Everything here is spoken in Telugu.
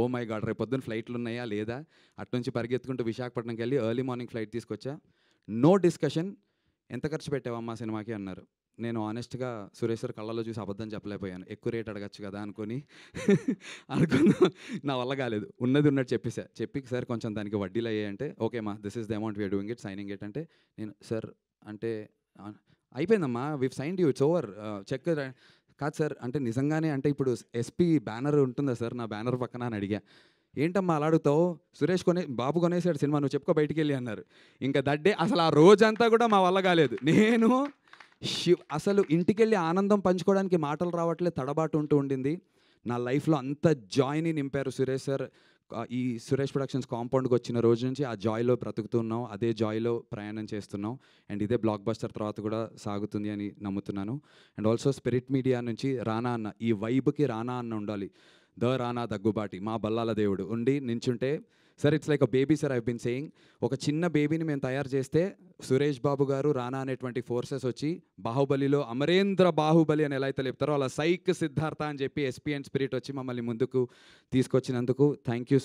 ఓ మై గాడ్ రేపు పొద్దున్న ఫ్లైట్లు ఉన్నాయా లేదా, అట్నుంచి పరిగెత్తుకుంటూ విశాఖపట్నంకి వెళ్ళి ఎర్లీ మార్నింగ్ ఫ్లైట్ తీసుకొచ్చా. No discussion. ఎంత ఖర్చు పెట్టావమ్మా సినిమాకి అన్నారు. నేను ఆనెస్ట్గా సురేష్ సార్ కళ్ళలో చూసి అబద్ధం చెప్పలేకపోయాను. ఎక్కువ రేట్ అడగచ్చు కదా అనుకుని అనుకున్నా. నా వల్ల కాలేదు. ఉన్నది ఉన్నట్టు చెప్పేసా. చెప్పి సార్ కొంచెం దానికి వడ్డీలు అయ్యాయంటే, ఓకే మా this is the amount we are doing it, signing it అంటే, నేను సార్ అంటే అయిపోయిందమ్మా we've signed you, it's over, check కాదు సార్ అంటే నిజంగానే అంటే ఇప్పుడు ఎస్పీ బ్యానర్ ఉంటుందా సార్ నా బ్యానర్ పక్కన అని అడిగా. ఏంటమ్మా అలా అడుగుతావు, సురేష్ బాబు కొనేసాడు సినిమా, నువ్వు చెప్పుకో బయటికి వెళ్ళి అన్నారు. ఇంకా దట్ డే అసలు ఆ రోజంతా కూడా మా వల్ల కాలేదు. నేను అసలు ఇంటికెళ్ళి ఆనందం పంచుకోవడానికి మాటలు రావట్లేదు, తడబాటు ఉండింది. నా లైఫ్లో అంత జాయ్ని నింపారు సురేష్ సార్. ఈ సురేష్ ప్రొడక్షన్స్ కాంపౌండ్కి వచ్చిన రోజు నుంచి ఆ జాయ్లో బ్రతుకుతున్నాం, అదే జాయ్లో ప్రయాణం చేస్తున్నాం. అండ్ ఇదే బ్లాక్ బస్టర్ తర్వాత కూడా సాగుతుంది అని నమ్ముతున్నాను. అండ్ ఆల్సో స్పిరిట్ మీడియా నుంచి రానా అన్న, ఈ వైబ్కి రానా అన్న ఉండాలి. రానా దగ్గుబాటి మా బల్లాల దేవుడు ఉండి నించుంటే, sir it's like a baby sir I been saying. ఒక చిన్న బేబీని మేము తయారు చేస్తే సురేష్ బాబు గారు, రానా అనేటువంటి ఫోర్సెస్ వచ్చి బాహుబలిలో అమరేంద్ర బాహుబలి అని ఎలా అయితే చెప్తారో అలా సైక్ సిద్ధార్థ అని చెప్పి ఎస్పీ అండ్ స్పిరిట్ వచ్చి మమ్మల్ని ముందుకు తీసుకొచ్చినందుకు థ్యాంక్ యూ.